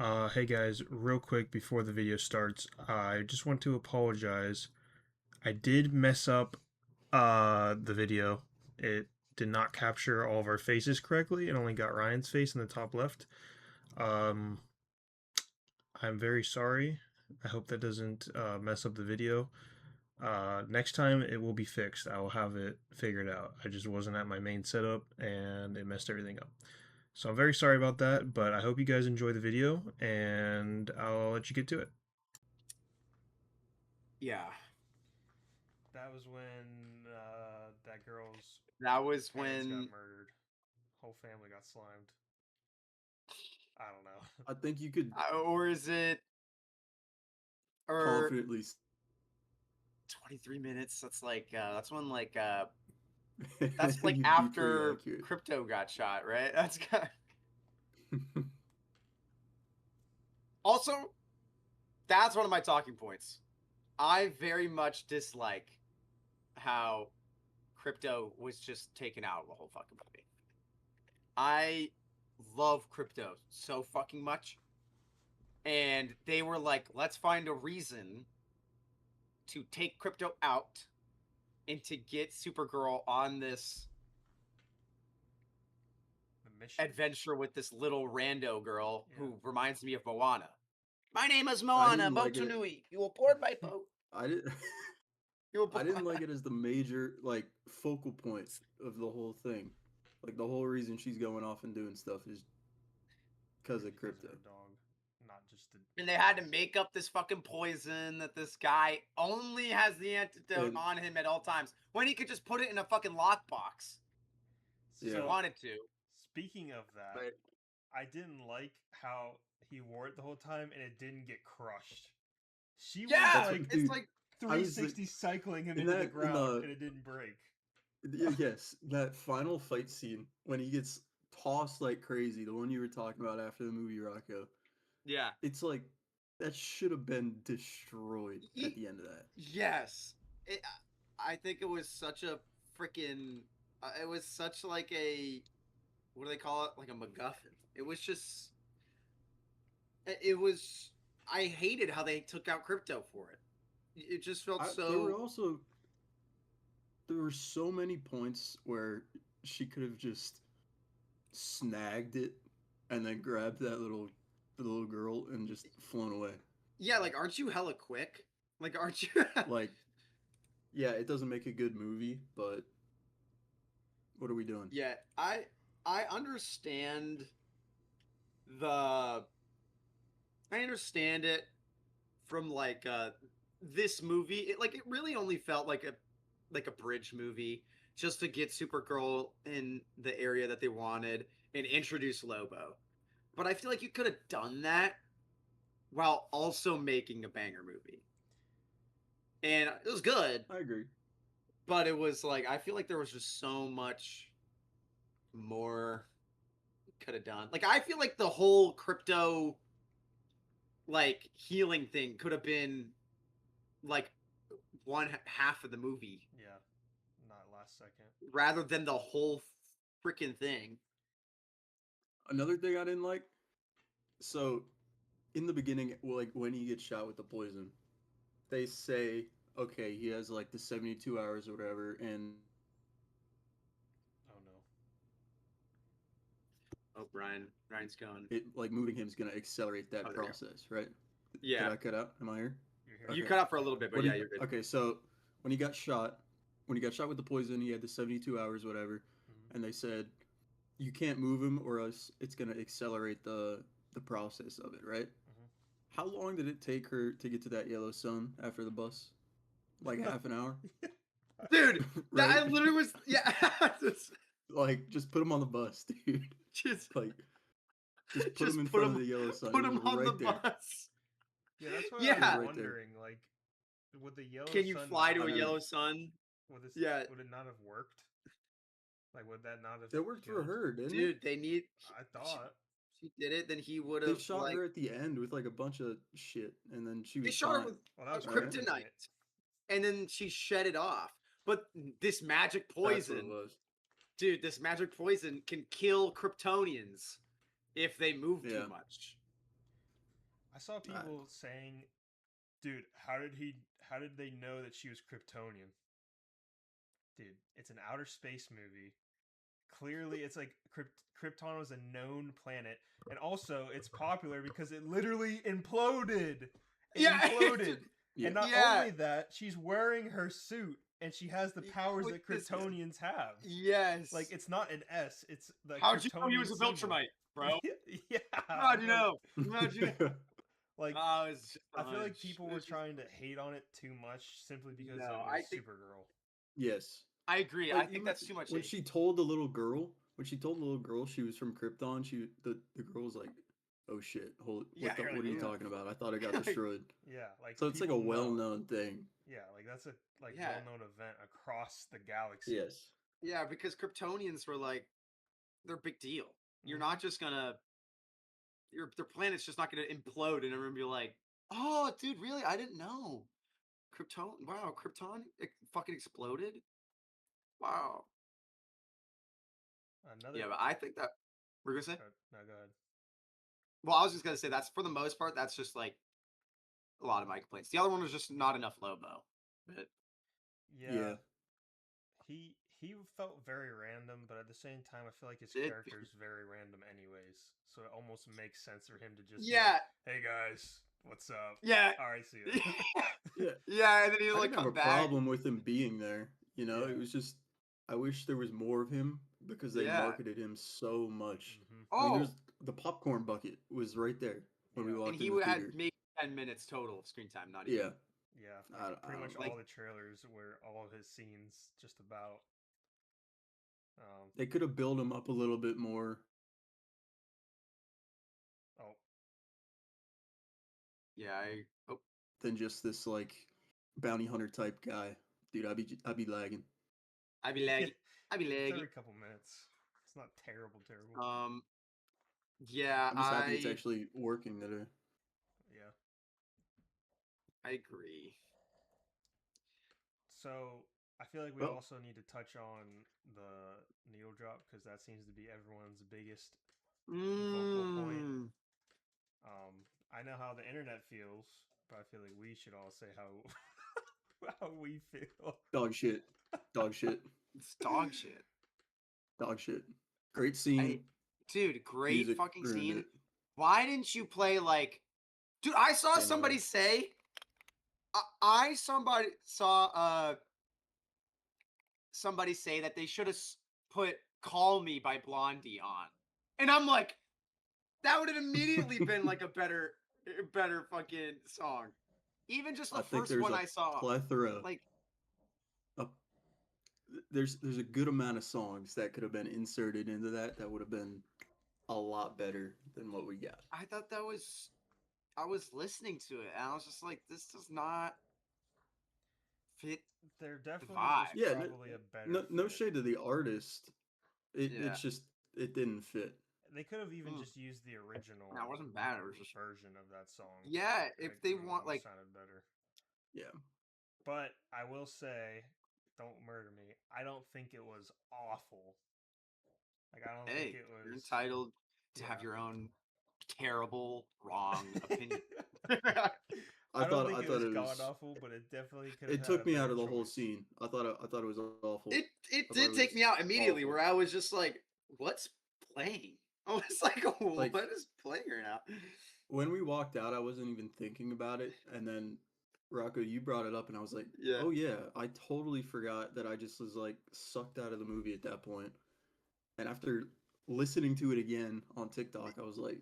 Hey guys, real quick before the video starts, I just want to apologize. I did mess up the video. It did not capture all of our faces correctly. It only got Ryan's face in the top left. Um, I'm very sorry. I hope that doesn't mess up the video. Next time it will be fixed. I will have it figured out. I just wasn't at my main setup and it messed everything up. So I'm very sorry about that, but I hope you guys enjoy the video and I'll let you get to it. Yeah, That was when that girl's that was parents got when. murdered. Whole family got slimed. I don't know. I think you could Or is it? Or confidently 23 minutes? That's when that's like you'd be pretty after accurate. Crypto got shot, right? That's kind also, that's one of my talking points. I very much dislike how Crypto was just taken out of the whole fucking movie. I love Crypto so fucking much. And they were like, let's find a reason to take Crypto out and to get Supergirl on this The mission. adventure with this little rando girl Yeah. who reminds me of Moana. My name is I Moana, didn't like it. Motunui. You aboard my boat. I didn't. You I aboard. didn't like it as the major focal point of the whole thing. Like the whole reason she's going off and doing stuff is because of Because crypto. of a dog, not just a. And they had to make up this fucking poison that this guy only has the antidote And on him at all times when he could just put it in a fucking lockbox if he yeah, wanted to. Speaking of that, But I didn't like how he wore it the whole time and it didn't get crushed. She was yeah, that's like what, it's dude. like I was 360 cycling him in into the that in ground and it didn't break. yes, that final fight scene when he gets tossed like crazy, the one you were talking about after the movie Rocco. yeah. It's like that should have been destroyed at the end of that. Yes, it, I think it was such a freaking. It was such like a, what do they call it? Like a MacGuffin. It was just. It was. I hated how they took out Crypto for it. It just felt There were so. also so many points where she could have just snagged it and then grabbed the little girl and just flown away. Yeah, like, aren't you hella quick? Like, aren't you? Like, yeah, it doesn't make a good movie, but what are we doing? Yeah, I understand the. I understand it from this movie. It really only felt like a bridge movie just to get Supergirl in the area that they wanted and introduce Lobo. But I feel like you could have done that while also making a banger movie. And it was good, I agree. but it was like I feel like there was just so much more could have done. Like I feel like the whole Crypto healing thing could have been like one half of the movie Yeah, not last second. rather than the whole freaking thing. Another thing I didn't like. So, in the beginning, like when he gets shot with the poison, they say, okay, he has like the 72 hours or whatever, and Oh no. Oh, Brian's gone. it like moving him is gonna accelerate that Oh, process, right? Did yeah, I cut out? Am I here? You're you here. Okay. cut out for a little bit, but What yeah, did, you're good. okay, so when he got shot with the poison, he had the 72 hours, whatever, Mhm. and they said you can't move him or else it's gonna accelerate the process of it, right? Mhm. How long did it take her to get to that yellow sun after the bus? Like half an hour, Dude, that right? I literally was yeah. Like just put him on the bus, dude. just Like just put him just in put front of him the yellow sun. put It was him on the right there. bus. Yeah, that's what I It was was Yeah. right there. wondering. Like, would the yellow Can you sun fly not to a I have? mean, yellow sun? Would this? Yeah. Would it not have worked? Like, would that not have it worked for killed? her, didn't it? Dude, they need I she, thought. she did it, then he would They have shot her at the end with like a bunch of shit, and then she they was shot her fine. with Well, that a was Right? kryptonite. kryptonite and then she shed it off. But this magic That's what it poison, was. dude, this magic poison can kill Kryptonians if they move too Yeah. much. I saw people saying, "Dude, how did they know that she was Kryptonian?" Dude, it's an outer space movie. Clearly, it's like Krypton was a known planet, and also it's popular because it literally imploded. It Yeah, imploded, Yeah. and not Yeah. only that, she's wearing her suit, and she has the powers With that this- Kryptonians have. Yes. Like it's not an S, it's the How'd you know he was a Kryptonian symbol. Viltrumite, bro? Yeah. How'd you like- know? How'd you know? Like, Oh, it's just a I feel like hunch. people It were was just- trying to hate on it too much simply because No, it I was think- Supergirl. Yes. I agree. Like, I think that's too much. When hate. she told the little girl, she was from Krypton, the girl was like, "Oh shit, Yeah, you're what like, are you "Ugh." talking about? I thought I got Like- destroyed." Yeah, like So it's like a people know. well-known thing. Yeah, like that's a Yeah. well-known event across the galaxy. Yes. Yeah, because Kryptonians were like, they're a big deal. You're Mhm. not just gonna, their planet's just not gonna implode, and everyone be like, "Oh, dude, really? I didn't know. Krypton, it fucking exploded. Wow." Another. Yeah, but I think that we're gonna say. No, go ahead. Well, I was just gonna say that's for the most part. That's just like a lot of my complaints. The other one was just not enough Lobo. But Yeah. He felt very random, but at the same time, I feel like his It- character's very random anyways. So it almost makes sense for him to just be yeah, like, "Hey guys, what's up? yeah, All right, see ya." Yeah. yeah, and then he I like didn't have come a back. problem with him being there. You know, Yeah. it was just I wish there was more of him because they Yeah. marketed him so much. Mhm. I mean, Oh, there's the popcorn bucket was right there when we Yeah. walked and he in the had theater. maybe 10 minutes total of screen time. Not even. Yeah. Yeah, I like, pretty don't much know. all Like- the trailers were all of his scenes, just about. They could have built him up a little bit more. Oh, Yeah. Oh, Than just this like bounty hunter type guy. Dude, I'd be lagging. I'd be lagging. I'd be it's lagging. every couple minutes. It's not terrible. Yeah, I'm just happy it's actually working today. Yeah. I agree. So I feel like we Well- also need to touch on the needle drop because that seems to be everyone's biggest vocal point. Mm. I know how the internet feels, but I feel like we should all say how how we feel. Dog shit. Dog shit. It's dog shit. Dog shit. Great scene. Dude, great Music fucking ruined scene. it. Why didn't you play like, dude? I saw Same somebody way. say, somebody say that they should have put "Call Me" by Blondie on, and I'm like, that would have immediately been like a better fucking song. Even just the I think first there's one a I saw, plethora. like, There's a good amount of songs that could have been inserted into that would have been a lot better than what we got. I thought that was. I was listening to it, and I was just like, this does not fit. There definitely vibe. is Yeah, probably a better. No fit. shade to the artist. Yeah. It's just it didn't fit. They could have even Mm. just used the original. No, it wasn't bad. It was just version of that song. Yeah, Like, if they it want almost like sounded better. Yeah. But I will say, don't murder me. I don't think it was awful. Like I don't hey, think it was. you're entitled to have yeah. your own terrible, wrong opinion. I don't think I it thought was it god was. awful, but it definitely could. It took me out of the whole scene. I thought it was awful. it I thought did it take was me out immediately, awful. where I was just like, "What's playing?" I was like, Like- "What is playing right now?" When we walked out, I wasn't even thinking about it, and then Rocco, you brought it up, and I was like, Yeah. "Oh yeah, I totally forgot that I just was like sucked out of the movie at that point." And after listening to it again on TikTok, I was like,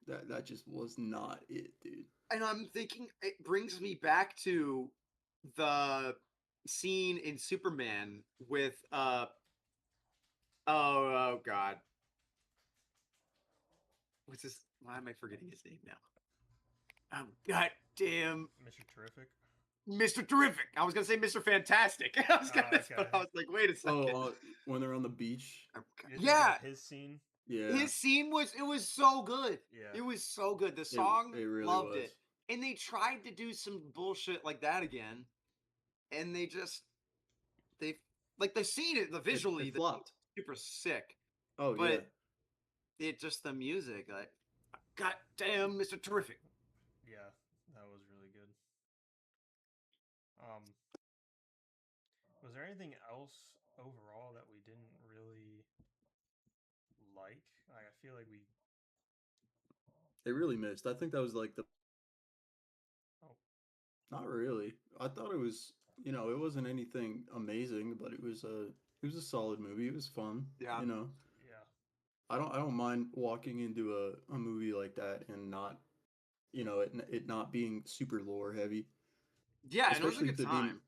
"That just was not it, dude." And I'm thinking it brings me back to the scene in Superman with oh god. What's his why am I forgetting his name now? Goddamn Mr. Terrific. Mr. Terrific. I was gonna say Mr. Fantastic. I was gonna okay. but I was like, wait a second. Oh, when they're on the beach. You're thinking Yeah. of his scene. Yeah. His scene was so good. Yeah. It was so good. The song it really loved was. it. And they tried to do some bullshit like that again. And they like the scene, the visually, it flopped. super sick. Oh but yeah. it just the music, like, goddamn, Mr. Terrific. Was there anything else overall that we didn't really like? I feel like we. They really missed. I think that was like the. Oh, Not really. I thought it was. It wasn't anything amazing, but it was a solid movie. It was fun. Yeah. yeah. I don't mind walking into a movie like that and not it not being super lore heavy, Yeah, and it was a especially good with it being time.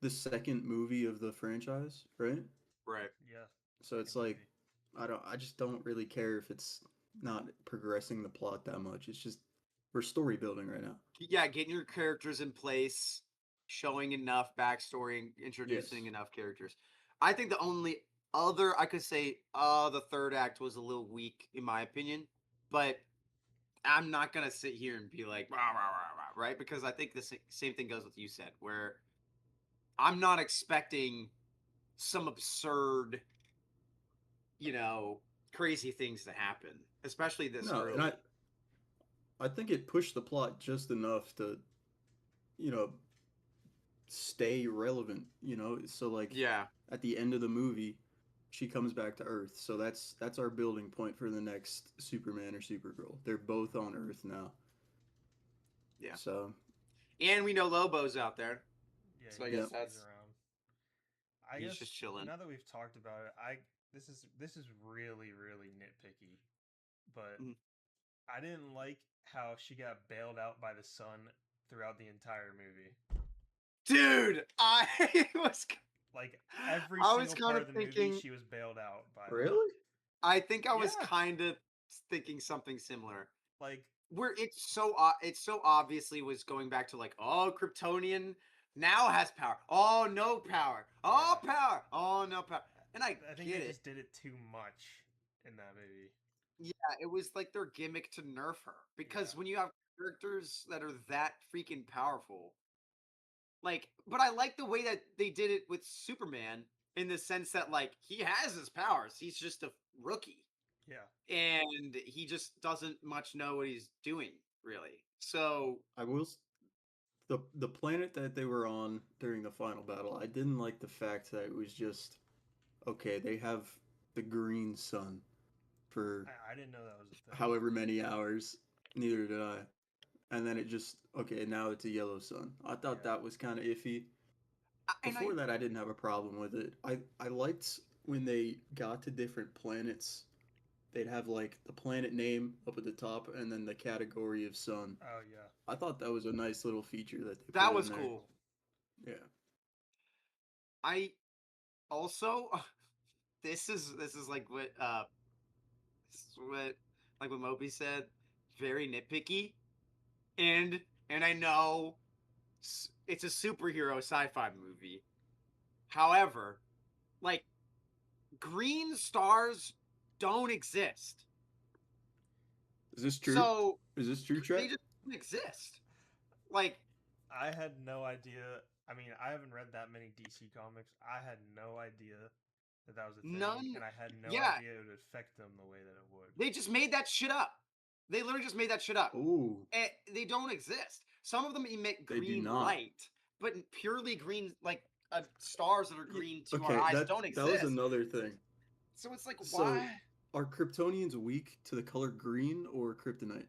the second movie of the franchise, right? Right. Yeah. So it's Second like movie. I just don't really care if it's not progressing the plot that much. It's just we're story building right now. Yeah, getting your characters in place, showing enough backstory, and Yes. introducing enough characters. I think the only other I could say, the third act was a little weak in my opinion, but I'm not gonna sit here and be like, rah, rah, rah, rah, right? Because I think the same thing goes with you said, where I'm not expecting some absurd, you know, crazy things to happen, especially this No, and I early. I think it pushed the plot just enough to, you know, stay relevant, So like Yeah, at the end of the movie, she comes back to Earth. So that's our building point for the next Superman or Supergirl. They're both on Earth now. yeah. So, And we know Lobo's out there, Yeah, so I yeah. guess he's that's around. I he's guess just chilling. now that we've talked about it, this is really nitpicky, but Mhm. I didn't like how she got bailed out by the sun throughout the entire movie. Dude, I was Like every I was single kind part of of the movie, thinking she was bailed out by them. Really? I think I was Yeah, kind of thinking something similar. like Where it's so obviously was going back to like, oh, Kryptonian now has power. Oh, no power. Oh, yeah. power. Oh, no power. And I I think get they it. just did it too much in that movie. Yeah, it was like their gimmick to nerf her Yeah, because when you have characters that are that freaking powerful, like, but I like the way that they did it with Superman in the sense that like he has his powers. He's just a rookie yeah. and he just doesn't much know what he's doing, really. So, I will. The planet that they were on during the final battle, I didn't like the fact that it was just okay. They have the green sun for I didn't know that was a thing. however many hours. Neither did I. And then it just okay. Now it's a yellow sun. I thought Yeah. that was kind of iffy. and I Before that, I didn't have a problem with it. I liked when they got to different planets. They'd have like the planet name up at the top and then the category of sun. Oh yeah. I thought that was a nice little feature that they that put was in there. That's cool. cool. Yeah. I also this is like what this is what like what Mopey said, very nitpicky, and I know it's a superhero sci-fi movie. However, like green stars don't exist. Is this true? So Is this true, they Trent? just don't exist. Like I had no idea. I mean, I haven't read that many DC comics. I had no idea that that was a thing, none and I had no yeah, idea it would affect them the way that it would. they just made that shit up. They literally just made that shit up. Oh, And they don't exist. Some of them emit they do green not. light, but purely green, like stars that are green to our Okay, eyes, that don't that was exist. another thing. So it's like, So, why? are Kryptonians weak to the color green or kryptonite?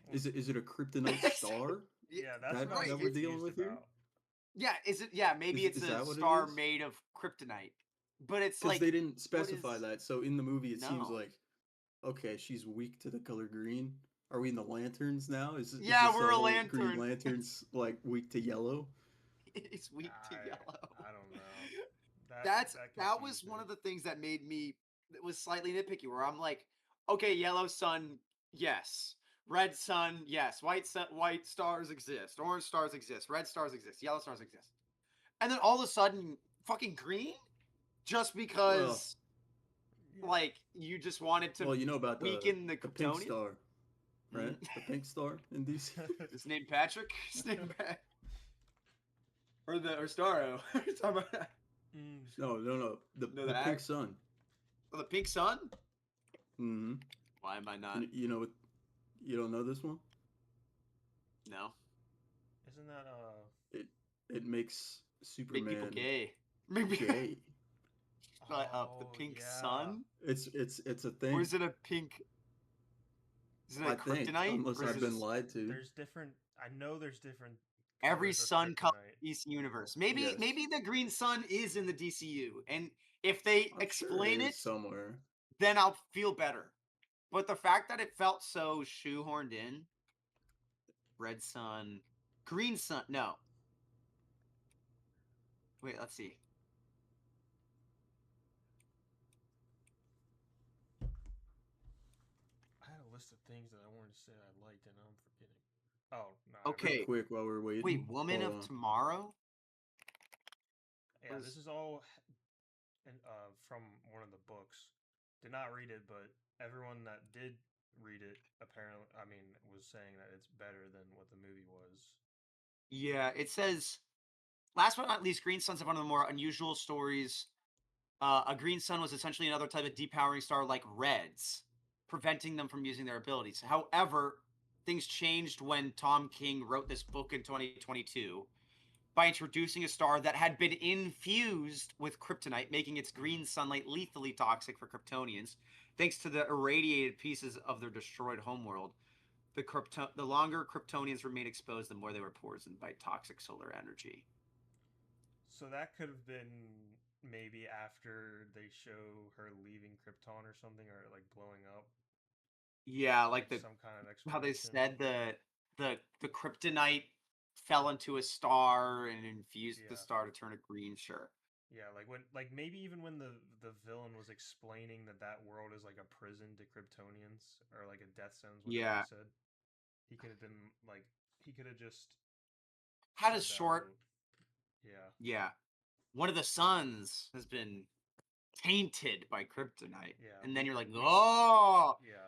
Well, Is it a kryptonite star Yeah, yeah, that's what that I was right. that we're dealing confused with here? about. Yeah, is it? Yeah, maybe it's Is a that what it star is? made of kryptonite, but it's Because like, they didn't what specify is? that. So in the movie, it seems No. like okay, she's weak to the color green. Are we in the lanterns now? Is Yeah, this a we're a whole Green lantern. Lanterns like weak to yellow? It's weak to I yellow. I don't know. That That's that that was confused one me. of the things that made me that was slightly nitpicky where I'm like, okay, yellow sun, yes. Red sun, yes. White stars exist. Orange stars exist. Red stars exist. Yellow stars exist. And then all of a sudden, fucking green? Just Well, because Yeah. like you just wanted to well, you know about weaken the the pink Kryptonian? star, right? Mm. The pink star in DC. His name Patrick? His name or Starro. Talking about mm, No, no, no. The no, the the pink act. sun. Oh, the pink sun? Mm-hmm. Why am I not? You know what? You don't know this one? No. isn't that It it makes Make people Superman gay. Maybe gay. shut up. The Oh, pink yeah. sun, It's a or thing. is it a pink? Is it a I think, kryptonite, unless or is I've it been lied to. There's different. I know there's different every colors of sun color kryptonite. DC universe? Maybe Yes, the green sun is in the DCU, and if they I'm sure it explain is it, somewhere. then I'll feel better. But the fact that it felt so shoehorned in, red sun, green sun, no. Wait, let's see. I had a list of things that I wanted to say I liked, and I'm forgetting. Oh no, Real Okay, quick while we're waiting. wait, Woman Hold of on. Tomorrow? yeah, this is all from one of the books. Did not read it, but everyone that did read it apparently, I mean, was saying that it's better than what the movie was. Yeah, it says, last but not least, Green Sun's one of the more unusual stories. A green sun was essentially another type of depowering star like reds, preventing them from using their abilities. However, things changed when Tom King wrote this book in 2022 by introducing a star that had been infused with kryptonite, making its green sunlight lethally toxic for Kryptonians. Thanks to the irradiated pieces of their destroyed homeworld, the longer Kryptonians remained exposed, the more they were poisoned by toxic solar energy. So that could have been maybe after they show her leaving Krypton or something, or like blowing up. Yeah, like Some kind of how they explanation. said the kryptonite fell into a star and infused the Yeah. star to turn it green. Sure. Yeah, like maybe even when the villain was explaining that world is like a prison to Kryptonians or like a death sentence, whatever he Yeah. said, he could have been like he could have just Had a said that short. little. Yeah, Yeah. One of the suns has been tainted by kryptonite, yeah, and then you're like, oh, yeah,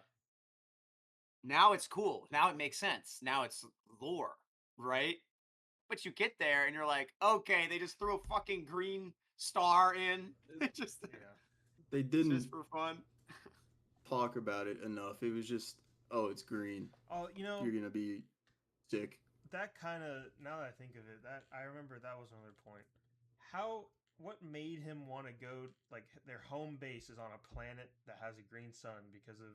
now it's cool. Now it makes sense. Now it's lore, right? But you get there and you're like, okay, they just threw a fucking green star in, just They just didn't for fun. talk about it enough. It was just, oh, it's green. Oh, You're gonna be sick. that kind of, now that I think of it, that I remember that was another point. How what made him want to go, like their home base is on a planet that has a green sun because of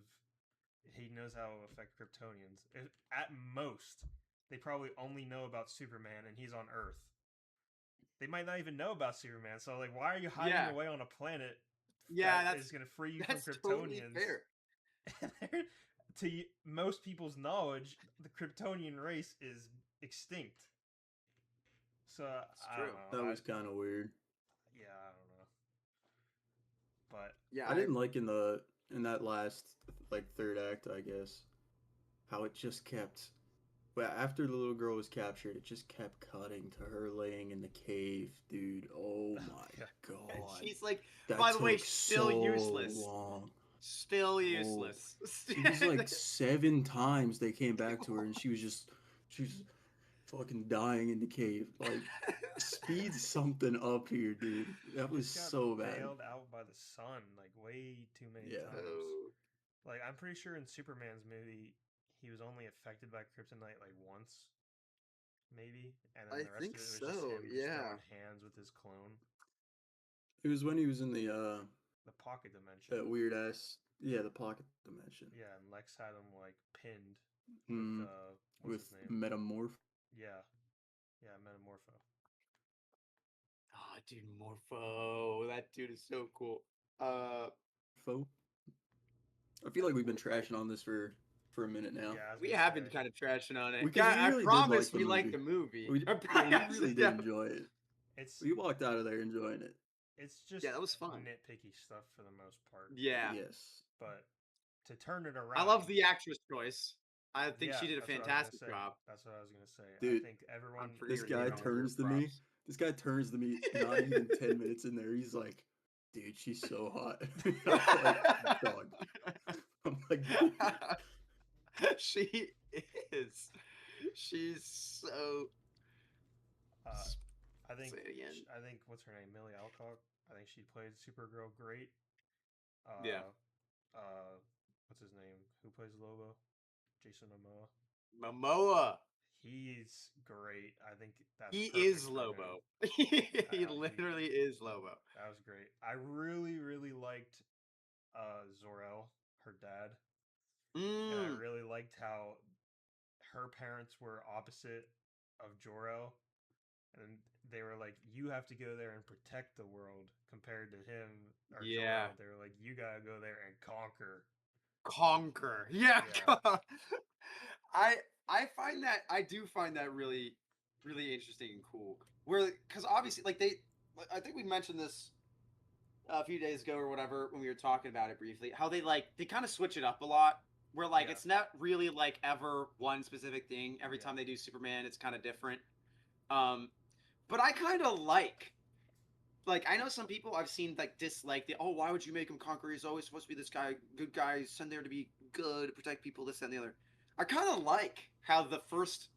he knows how it will affect Kryptonians. At most, they probably only know about Superman and he's on Earth. They might not even know about Superman. So like, why are you hiding Yeah. away on a planet Yeah, that is going to free you from that's totally Kryptonians? fair. To most people's knowledge, the Kryptonian race is extinct. So It's I true. don't know. That was kind of weird. Yeah, I don't know. But Yeah, I didn't like in that last like third act, I guess, how it just kept. But after the little girl was captured, it just kept cutting to her laying in the cave, dude. Oh my yeah, and god, she's like, that by the way, took still so useless. long. Still Oh, useless. it was like 7 times they came back to her, and she was fucking dying in the cave. Like, speed something up here, dude. That he was just got so bad. bailed out by the sun like way too many Yeah. times. Oh, Like I'm pretty sure in Superman's movie, he was only affected by kryptonite like once, maybe, and then I the rest think of it was just so. him just Yeah. throwing hands with his clone. It was when he was in The pocket dimension. that weird ass, yeah, the pocket dimension. Yeah, and Lex had him like pinned with Mm, what's with his name? Metamorph. Yeah, yeah, Metamorpho. Oh, dude, Morpho. That dude is so cool. Uh, Foe. I feel like we've been trashing on this for a minute now. Yeah, I was we gonna have been say. kind of trashing on it. Because we I really did promise like the we like movie. the movie. We, I yeah, we promise, really yeah. did enjoy it. It's We walked out of there enjoying it. it's just Yeah, that was fun. nitpicky stuff for the most part. Yeah. Yes. But to turn it around, I love the actress choice. I think yeah, she did a that's what I was fantastic gonna say. job. That's what I was gonna say. I Dude, think everyone. I'm pretty This sure guy they don't give her turns to me. props. This guy turns to me. Not even 10 minutes in there, he's like, "Dude, she's so hot." I'm like, "Dog." I'm like, "Dude." She is. She's so. Uh, I think Say it again. I think what's her name, Millie Alcock. I think she played Supergirl great. Yeah. Uh, what's his name? Who plays Lobo? Jason Momoa. Momoa. He's great. I think that's He perfect is for him. Lobo. He Yeah, literally is Lobo. that was great. I really, really liked Zor-El, her dad, and I Mm, really liked how her parents were opposite of Jor-El, and they were like, "You have to go there and protect the world," compared to him or yeah. Jor-El. They were like, "You gotta go there and conquer." Conquer. Yeah. Yeah, I I do find that really really interesting and cool. Where because obviously I think we mentioned this a few days ago or whatever when we were talking about it briefly, how they kind of switch it up a lot. Where like yeah, it's not really like ever one specific thing. Every yeah, time they do Superman, it's kind of different. Um, but I kind of like I know some people I've seen like dislike the why would you make him conquer? He's always supposed to be this guy, good guy, sent there to be good, protect people, this that, and the other. I kind of like how the first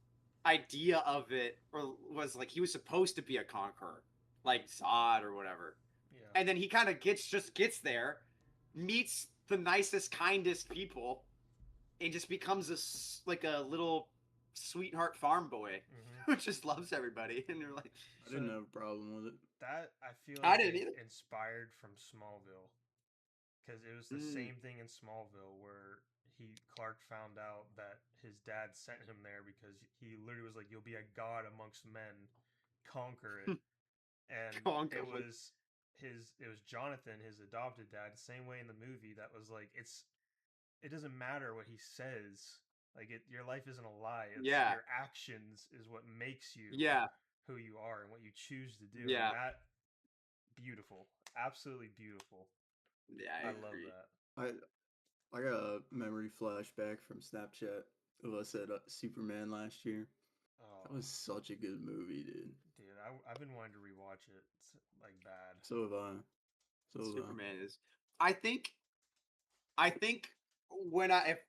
idea of it was like he was supposed to be a conqueror, like Zod or whatever, yeah. and then he kind of gets there, meets the nicest, kindest people, and just becomes like a little sweetheart farm boy Hmm. who just loves everybody. And you're like, I didn't So have a problem with it. that I feel I like didn't is either. inspired from Smallville, because it was the Mm, same thing in Smallville where Clark found out that his dad sent him there because he literally was like, "You'll be a god amongst men, conquer it," and conquer like it was Jonathan, his adopted dad, same way in the movie. That was like, it doesn't matter what he says. Like your life isn't a lie. It's yeah, your actions is what makes you yeah, who you are and what you choose to do, and yeah, that beautiful, absolutely beautiful. yeah. I I love agree. that. I I got a memory flashback from Snapchat of us at Superman last year. That Oh, was such a good movie, dude. dude, I've been wanting to rewatch it. It's like bad. So have I. So have I. Superman is. I think. I think when if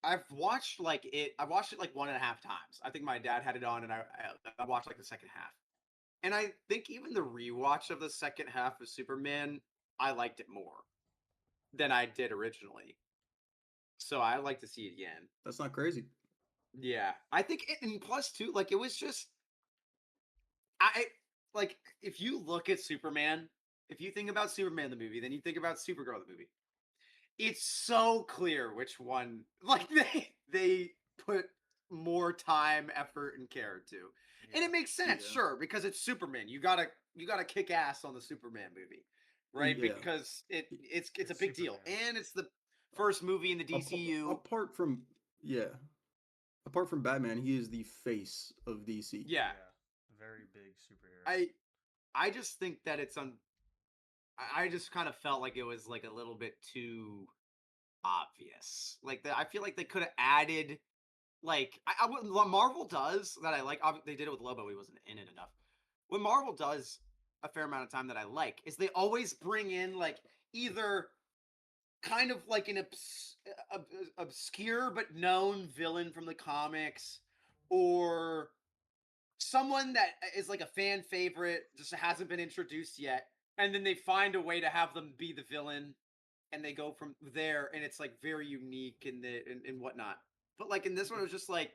I've watched I watched it like 1.5 times. I think my dad had it on, and I watched like the second half. And I think even the rewatch of the second half of Superman, I liked it more than I did originally. So I like to see it again. That's not crazy. Yeah, I think, and plus too, like it was just I like if you look at Superman, if you think about Superman the movie, then you think about Supergirl the movie. It's so clear which one like they put more time, effort, and care to. And Yeah, it makes sense, Yeah. sure, because it's Superman. You gotta kick ass on the Superman movie. Right? Yeah. Because it's a it's big deal. Superman. And it's the first movie in the DCU. Apart from yeah, apart from Batman, he is the face of DC. Yeah. Yeah, very big superhero. I I just think that it's I just kind of felt like it was like a little bit too obvious. I feel like they could have added what Marvel does that I like. They did it with Lobo. He wasn't in it enough. What Marvel does a fair amount of time that I like is they always bring in like either kind of like an obscure but known villain from the comics, or someone that is like a fan favorite just hasn't been introduced yet, and then they find a way to have them be the villain, and they go from there, and it's like very unique and whatnot. But like in this one, it was just like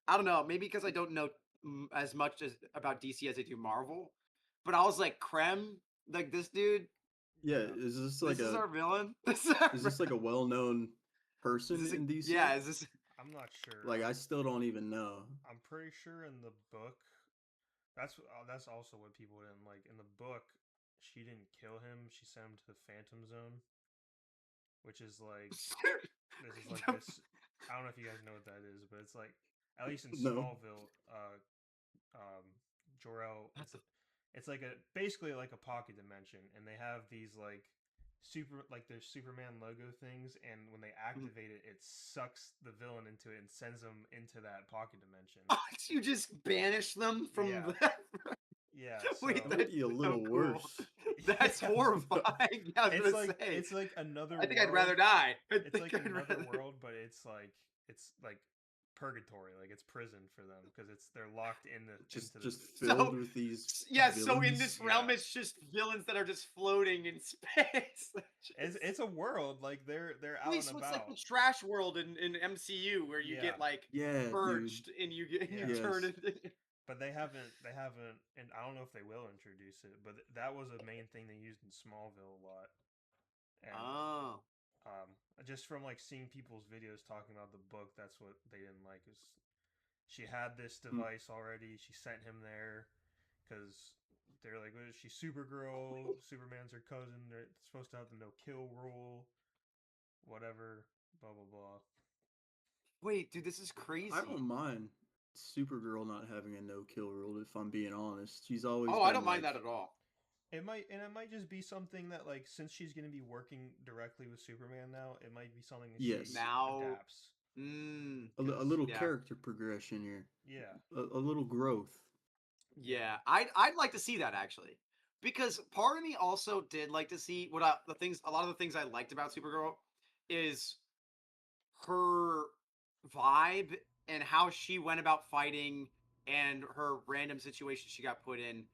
I don't know, maybe because I don't know as much as about DC as I do Marvel, but I was like, Krem, like this dude, Yeah, is this like this is a our villain. is this like a well-known Is person this a in DC? yeah? Is this I'm not sure. Like I still don't even know. I'm pretty sure in the book, that's also what people didn't like. In the book, she didn't kill him. She sent him to the Phantom Zone, which is like this is like this. I don't know if you guys know what that is, but it's like at least in No. Smallville, um, Jor-El. That's a It's like a basically like a pocket dimension, and they have these like their Superman logo things, and when they activate it, it sucks the villain into it and sends them into that pocket dimension. you just banish them from Yeah, that. yeah. Wait, That might that's be a so little cool. worse. That's Yeah, horrifying. I was gonna say. it's like another I think I'd world. rather die. I It's think like I'd another rather. world, but it's like purgatory, like it's prison for them because they're locked in the Just into just the filled So with these yeah, so in villains. this realm, Yeah. it's just villains that are just floating in space. it's a world like they're out Wait, and so it's like the about. trash world in MCU where you Yeah, get like Yeah, dude. purged and you get and you yeah. turn Yes. into. But they haven't, and I don't know if they will introduce it. But that was a main thing they used in Smallville a lot, and Oh, um, just from like seeing people's videos talking about the book, that's what they didn't like. Is she had this Mm. device already? She sent him there because they're like, "What is she? Supergirl? Superman's her cousin. They're supposed to have the no kill rule, whatever." Blah blah blah. wait, dude, this is I crazy. don't mind Supergirl not having a no-kill rule, if I'm being honest. She's always Oh, I been don't mind like, that at all. It might just be something that like since she's gonna be working directly with Superman now, it might be something that she yes, Now, adapts. a Because little yeah, character progression here, yeah, a little growth. yeah, yeah, I'd like to see that actually, because part of me also did like to see a lot of the things I liked about Supergirl is her vibe and how she went about fighting and her random situation she got put in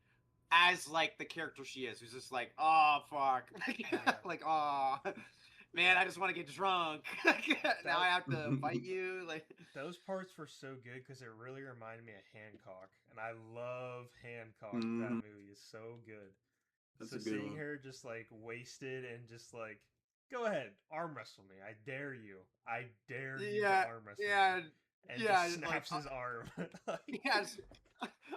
as like the character she is, who's just like, oh fuck, yeah. like oh man, Yeah. I just want to get drunk. Now I That have to fight you. Like, those parts were so good because it really reminded me of Hancock, and I love Hancock. That Mhm. movie is so good. That's So a good seeing one. her just like wasted and just like, go ahead, arm wrestle me. I dare you. I dare you to yeah, arm wrestle me. yeah, And just yeah, like snaps his arm. Like, yes,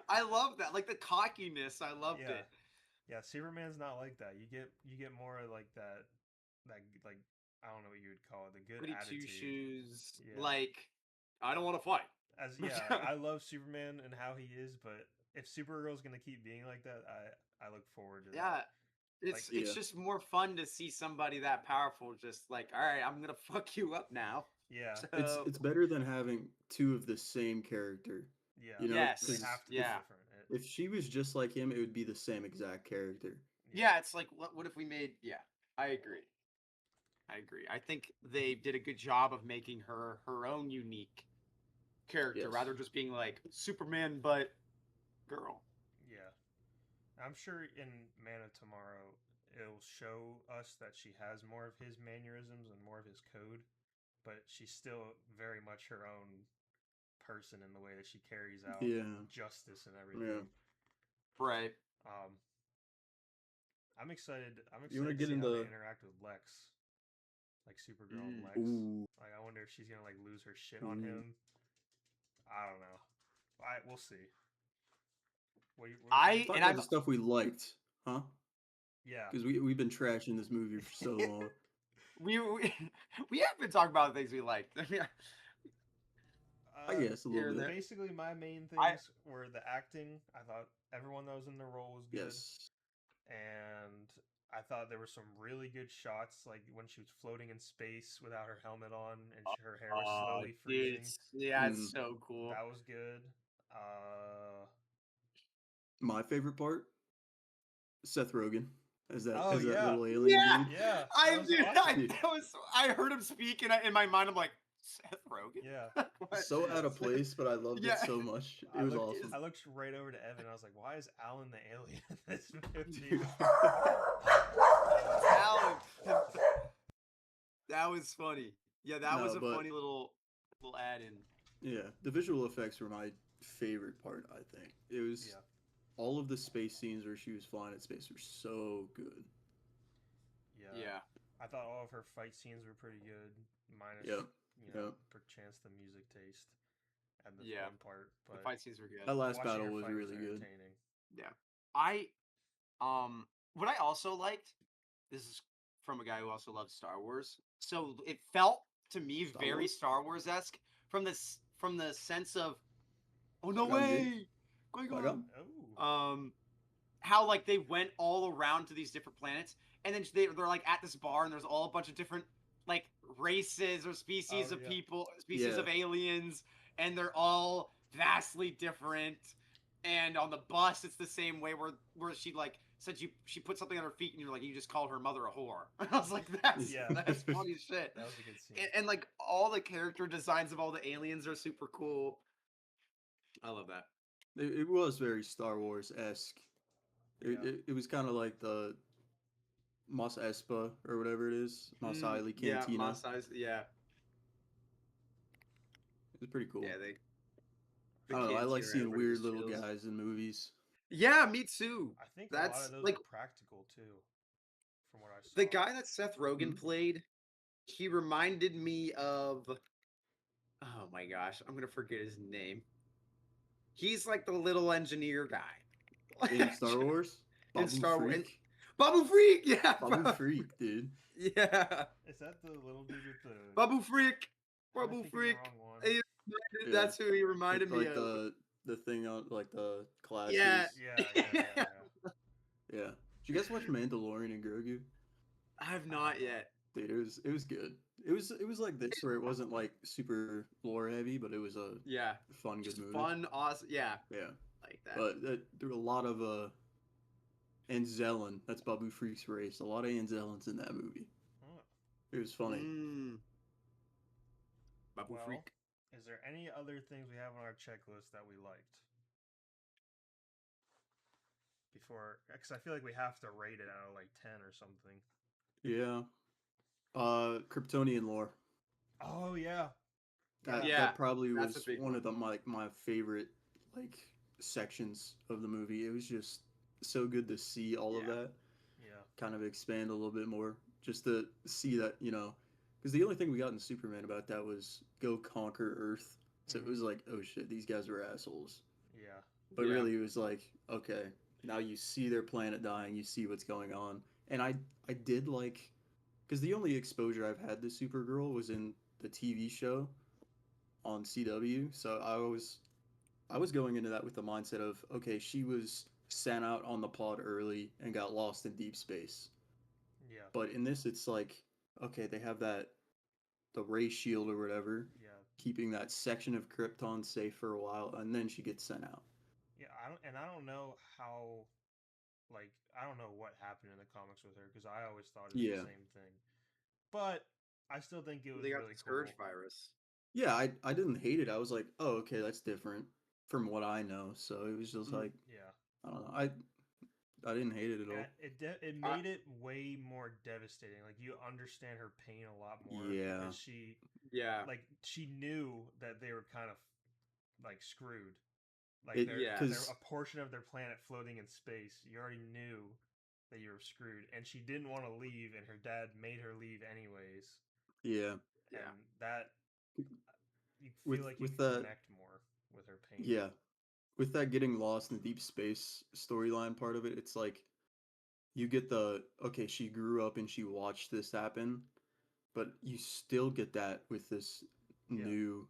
I love that. Like the cockiness, I loved yeah. it. Yeah, Superman's not like that. You get more of like that like I don't know what you would call it, the good Goody two attitude. shoes, Yeah. like I don't want to fight. As yeah, like I love Superman and how he is, but if Supergirl's gonna keep being like that, I look forward to that. Yeah, Like it's Yeah, just more fun to see somebody that powerful just like, all right, I'm gonna fuck you up now. yeah, So it's better than having two of the same character. yeah, You know, they yes, because have to be if yeah, different. if she was just like him, it would be the same exact character. Yeah, yeah. It's like what if we made? Yeah, I agree. I agree. I think they did a good job of making her her own unique character Yes. rather than just being like Superman but girl. yeah. I'm sure in Man of Tomorrow it'll show us that she has more of his mannerisms and more of his code, but she's still very much her own person in the way that she carries out Yeah. justice and Yeah. everything. Right. Um, I'm excited. I'm You want excited to to get see how they into? interact with Lex, like Supergirl and Lex. Ooh. Like, I wonder if she's gonna like lose her shit on Ooh. him. I don't know. We'll see. What are you I saying? Talk and about I'm the stuff we liked, huh? Yeah. Because we've been trashing this movie for so long. we we have been talking about things we liked. I guess a little Here and bit. there. Basically, my main I things were the acting. I thought everyone that was in the role was good, Yes. and I thought there were some really good shots, like when she was floating in space without her helmet on and her hair was oh, slowly dude, freezing. yeah, it's Mm. so cool. That was good. Uh, My favorite part, Seth Rogen oh as that yeah, little alien Yeah, dude. yeah, that I was dude, awesome. Dude, I heard him speak, and in my mind, I'm like, Seth Yeah, Rogen. What? so out yeah. of place, but I loved it Yeah, so much. It I was looked, awesome. I looked right over to Evan. I was like, "Why is Alan the alien in this movie?" Alan. That was funny. Yeah, that was No, a but funny little add in. yeah, the visual effects were my favorite part. I think it was Yeah, all of the space scenes where she was flying in space were so good. yeah. Yeah, I thought all of her fight scenes were pretty good, minus Yep. you know, Yep. perchance the music taste at this yeah. one part. The But fight scenes were good. That last watching battle her was fight was really good. entertaining. Yeah. I what I also liked, this is from a guy who also loves Star Wars. So it felt to me Star very Wars? Star Wars esque from the sense of oh no Qui-Gon Jinn? way, Qui-Gon. Qui-Gon? Oh, Um, how like they went all around to these different planets, and then they're like at this bar, and there's all a bunch of different like races or species oh of yeah, people, species Yeah. of aliens, and they're all vastly different. And on the bus, it's the same way where she like said she put something on her feet, and you're like, you just called her mother a whore. And I was like, that's Yeah. that's funny as shit. That was a good scene. And like all the character designs of all the aliens are super cool. I love that. It was very Star Wars esque. Yeah. It was kind of like the Mos Espa or whatever it is, Mos Eisley Yeah, Cantina. yeah, It was pretty cool. yeah. They I the don't know. I like cantina, seeing everybody weird just little chills. guys in movies. Yeah, me too. I think a lot That's of those like were practical too, from what I saw. the guy that Seth Rogen Mhm. played. He reminded me of. Oh my gosh, I'm gonna forget his name. He's like the little engineer guy In Star Wars, in Babu Star Wars. Freak. Babu Freak, yeah, Babu Freak, dude. yeah, Is that the little dude with the? Babu Freak, Am I Babu thinking Freak. the wrong one? He- Yeah, That's who he reminded with me like of. the thing on like the Yeah, glasses. Yeah. Yeah. Did you guys watch Mandalorian and Grogu? I have not yet. Dude, it was good. It was like this where it wasn't like super lore heavy, but it was a Yeah, fun, just good movie. fun, awesome. Yeah, Yeah, like that. but there were a lot of Anzellan. That's Babu Freak's race. A lot of Anzellans in that movie. Oh, It was funny. Babu well, Freak. is there any other things we have on our checklist that we liked? Before, because I feel like we have to rate it out of like 10 or something. Yeah. Kryptonian lore. Oh yeah. That probably that's was a big one one. of the my favorite like sections of the movie. It was just so good to see all of Yeah. that Yeah. kind of expand a little bit more, just to see that, you know, because the only thing we got in Superman about that was go conquer Earth. So it was like, oh shit, these guys were assholes. Yeah. But Yeah. really, it was like, okay, now you see their planet dying, you see what's going on, and I did like, because the only exposure I've had to Supergirl was in the TV show on CW. So I was going into that with the mindset of, okay, she was sent out on the pod early and got lost in deep space. Yeah. But in this, it's like, okay, they have that the ray shield or whatever, Yeah. keeping that section of Krypton safe for a while, and then she gets sent out. Yeah. I don't know how. Like, I don't know what happened in the comics with her because I always thought it was Yeah, the same thing. But I still think it was They got really the Scourge cool. virus. yeah. I didn't hate it. I was like, oh, okay, that's different from what I know. So it was just like, Yeah. I don't know. I didn't hate it at all. It made it way more devastating. Like you understand her pain a lot more Yeah. because Yeah. she knew that they were kind of like screwed. Like It they're because a portion of their planet floating in space. You already knew that you were screwed, and she didn't want to leave, and her dad made her leave anyways. yeah, Yeah. And that you with feel like you with can that connect more with her pain. yeah, with that getting lost in deep space storyline part of it, it's like you get the okay, she grew up and she watched this happen, but you still get that with this Yeah. new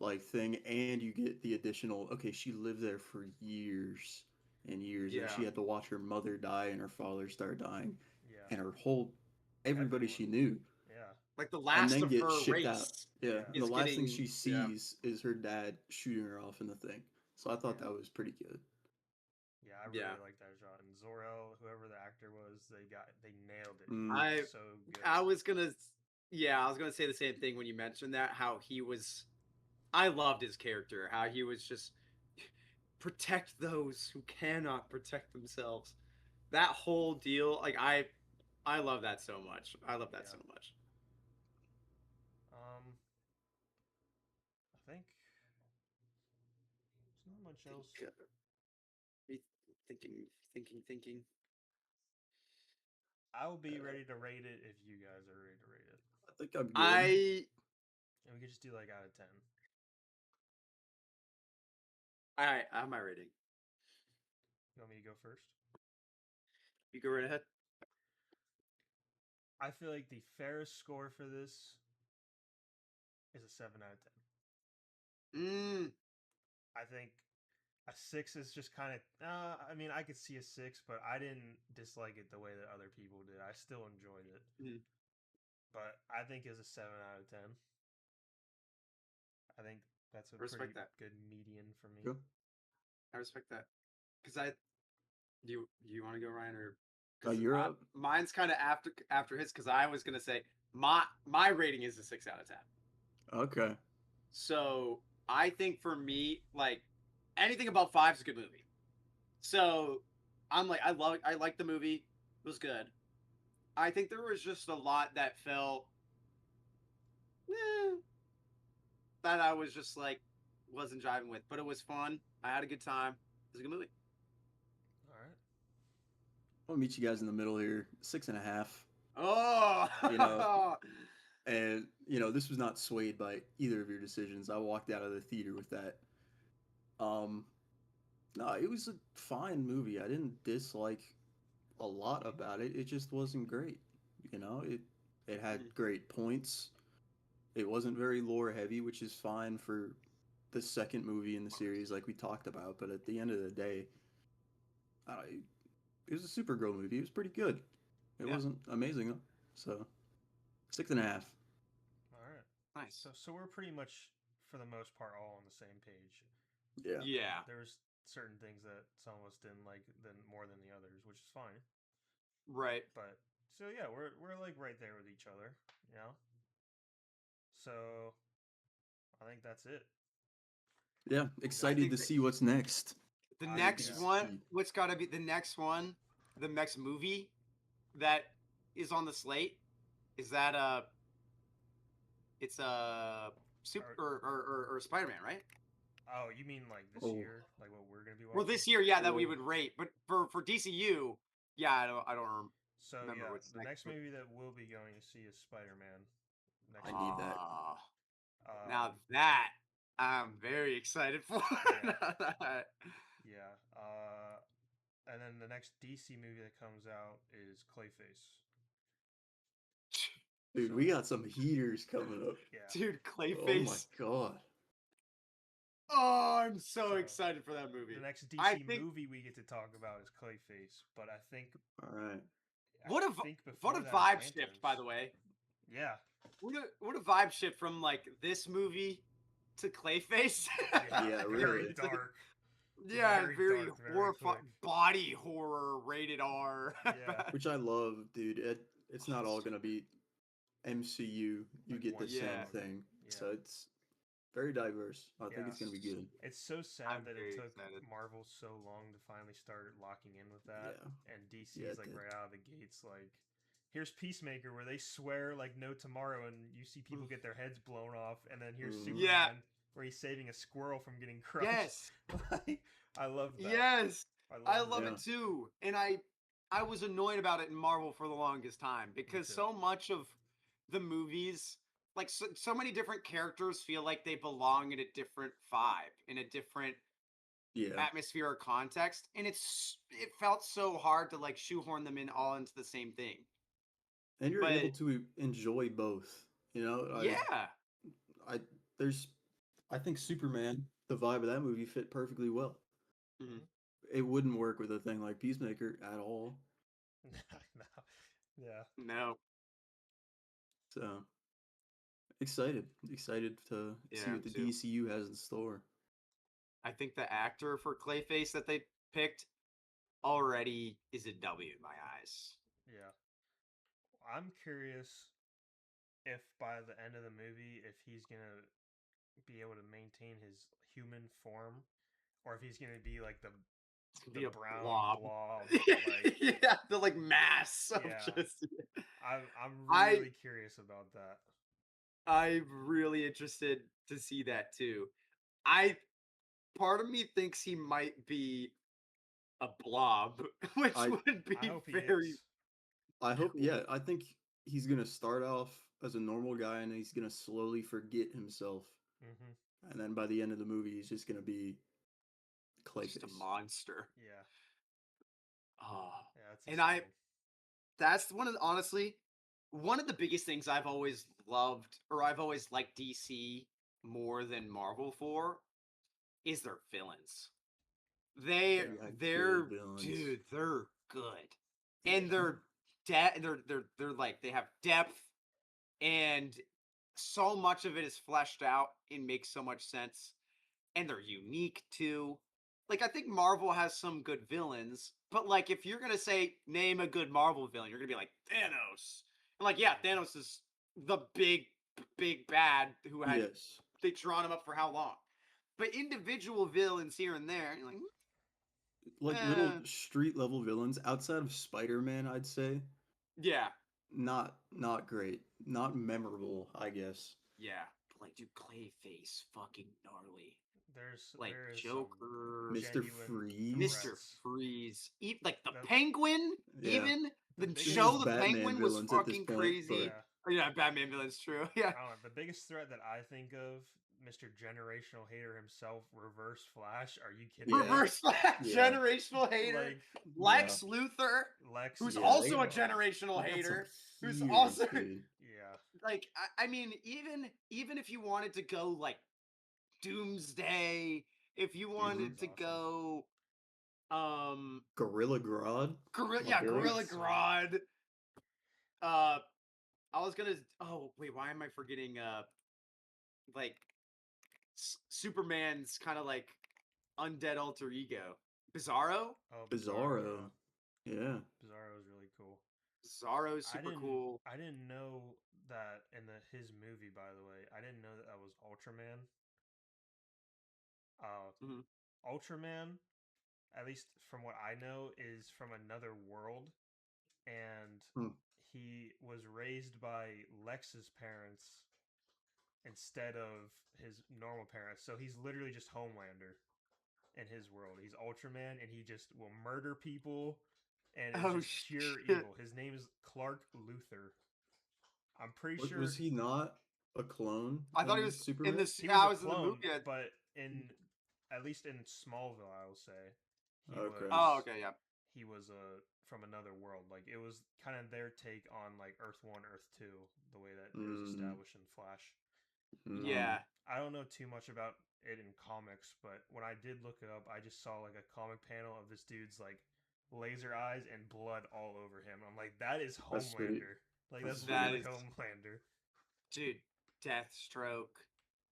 like thing, and you get the additional okay, she lived there for years and years, and Yeah. she had to watch her mother die and her father start dying, Yeah. and her whole everybody she knew, Yeah. Like the and last then of get her shipped out. race. Yeah, Yeah. and the Is last thing getting she sees is her dad shooting her off in the thing. So I thought Yeah. that was pretty good. Yeah, I Yeah. really like that shot. And Zor-El, whoever the actor was, they nailed it. Mm. So good. I was gonna say the same thing when you mentioned that, how he was I loved his character, how he was just protect those who cannot protect themselves. That whole deal, like I love that so much. I love that Yeah. so much. I think there's not much else. Thinking. I will be ready to rate it if you guys are ready to rate it. I think I'm good. And we could just do like out of 10. I have my rating. You want me to go first? You go right ahead. I feel like the fairest score for this is a 7 out of 10. I think a 6 is just kind of. I mean, I could see a 6, but I didn't dislike it the way that other people did. I still enjoyed it. But I think it's a 7 out of 10. I think that's a pretty good median for me. Sure. I respect that because You want to go, Ryan, or Oh, you're up. mine's kind of after his, because I was gonna say my rating is a 6 out of 10. Okay. So I think for me, like anything above 5 is a good movie. So I'm like, I like the movie. It was good. I think there was just a lot that felt eh, that I was just like wasn't jiving with, but it was fun. I had a good time. It was a good movie. All right. I'll meet you guys in the middle here. 6.5. Oh, You know, and this was not swayed by either of your decisions. I walked out of the theater with that. Um, no, it was a fine movie. I didn't dislike a lot about it. It just wasn't great. It had great points. It wasn't very lore heavy, which is fine for the second movie in the series, like we talked about. But at the end of the day, it was a Supergirl movie. It was pretty good. It Yeah. wasn't amazing though. So 6.5. All right. nice. So we're pretty much, for the most part, all on the same page. Yeah. Yeah. There's certain things that some of us didn't like more than the others, which is fine. Right. But so yeah, we're like right there with each other, you know. So I think that's it. Yeah. Excited to that- see what's next. The I next think- one, what's got to be the next one, the next movie that is on the slate is that it's a super or Spider-Man, right? Oh, you mean like this Oh. year, like what we're gonna be watching? Well, this year, yeah, that we Oh. would rate, but for DCU, yeah, I don't So remember yeah, what's the next movie that we'll be going to see is Spider-Man. Next I need that. Now that I'm very excited for. Yeah. And then the next DC movie that comes out is Clayface. Dude, we got some heaters coming up. Yeah. Dude, Oh my Clayface. god. Oh, I'm so So, excited for that movie. The next DC I think- movie we get to talk about is Clayface, but I think All right. What a think what a before that is vibe shift, by Lanterns. the way. Yeah. What a vibe shift from like this movie to Clayface. Yeah, Very really. dark. Yeah, Very very dark, very horrifying, quick. body horror, rated R. Yeah. Which I love, dude. It's not all gonna be MCU. You Like get the one same shot. thing. Yeah. So it's very diverse. I think Yeah. it's gonna be good. It's so sad I'm that very it took excited. Marvel so long to finally start locking in with that. Yeah. And DC's Yeah, it like did. right out of the gates, like, here's Peacemaker, where they swear like no tomorrow, and you see people get their heads blown off, and then here's Superman, Yeah. where he's saving a squirrel from getting crushed. Yes. Like, I love that. Yes. I love love Yeah. it too. And I was annoyed about it in Marvel for the longest time because too. so much of the movies, like so many different characters feel like they belong in a different vibe, in a different Yeah. atmosphere or context, and it felt so hard to like shoehorn them in all into the same thing. And you're But- able to enjoy both. Yeah. I think Superman, the vibe of that movie fit perfectly well. Mhm. It wouldn't work with a thing like Peacemaker at all. No. Yeah. No. So excited to see Yeah, what the too. DCU has in store. I think the actor for Clayface that they picked already is a W in my eyes. Yeah. I'm curious if by the end of the movie, if he's gonna be able to maintain his human form, or if he's gonna be like the Be a brown blob. blob. Like, Yeah, the like mass of Yeah. just. I'm I- really curious about that. I'm really interested to see that too. Part of me thinks he might be a blob, which I- would be I hope he very. is. I hope, Cool. yeah, I think he's gonna start off as a normal guy and he's gonna slowly forget himself. Mm-hmm. And then by the end of the movie, he's just gonna be Clayface. Just a monster. Yeah. Oh, Yeah. That's And I- exciting. that's honestly one of the biggest things I've always loved, or I've always liked DC more than Marvel for, is their villains. They got They're good villains. dude, they're good, and they're like they have depth, and so much of it is fleshed out and makes so much sense, and they're unique too. like I think Marvel has some good villains, but like if you're gonna say name a good Marvel villain, you're gonna be like Thanos. And like, yeah, Thanos is the big bad who had Yes. they drawn him up for how long? But individual villains here and there, you're like, Like little eh, street level villains outside of Spider-Man, I'd say. yeah, Not great. Not memorable, I guess. yeah. But like, dude, Clayface, fucking gnarly. Like There is some Joker, Mr. genuine Freeze. Mr. threats. Freeze, like the The, Penguin, Yeah. even the the They're biggest show, just the Batman Penguin was villains at this fucking point, crazy. yeah. Oh, yeah, Batman villain's true. Yeah, I don't know. The biggest threat that I think of, Mr. Generational Hater himself, Reverse Flash. Are you kidding Yeah. me? Reverse Flash, Yeah. generational hater. Like Lex Luthor, Lex, who's Yeah, also they- a generational They got some hater, who's huge, also dude. yeah. like, I mean, even if you wanted to go like Doomsday, if you wanted Doomsday's to awesome. go, Gorilla Grodd. My boy. Gorilla Sweet. Grodd. I was gonna. Oh wait, why am I forgetting? Like Superman's kind of like undead alter ego, Bizarro. Oh, Bizarro. Yeah. Bizarro is really cool. Bizarro's super cool. I didn't know that in his movie. By the way, I didn't know that that was Ultraman. Mhm. Ultraman, at least from what I know, is from another world, and Hmm. he was raised by Lex's parents instead of his normal parents. So he's literally just Homelander in his world. He's Ultraman, and he just will murder people, and is Oh just pure shit! evil. His name is Clark Luthor. I'm pretty Was, sure was he not a clone I thought he of was in Superman? this. he was I a was in the clone, movie. but in at least in Smallville, I will say Okay. Oh, okay, yeah. he was from another world. Like it was kind of their take on like Earth 1, Earth 2, the way that it was Mm, established in Flash. mm. Yeah. I don't know too much about it in comics, but when I did look it up, I just saw like a comic panel of this dude's like laser eyes and blood all over him. I'm like, that is That's sweet. Homelander. Like That's that's sweet. That literally is, Homelander. dude. Deathstroke.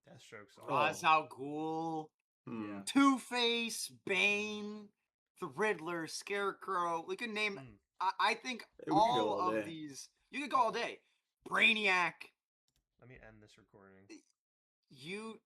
Deathstroke's Oh. Ra's awesome. al Ghul. Hmm. Yeah. Two-Face, Bane, the Riddler, Scarecrow. We could name. Mm. I think Hey, we could go all all of day. these. You could go all day. Brainiac. Let me end this recording. You,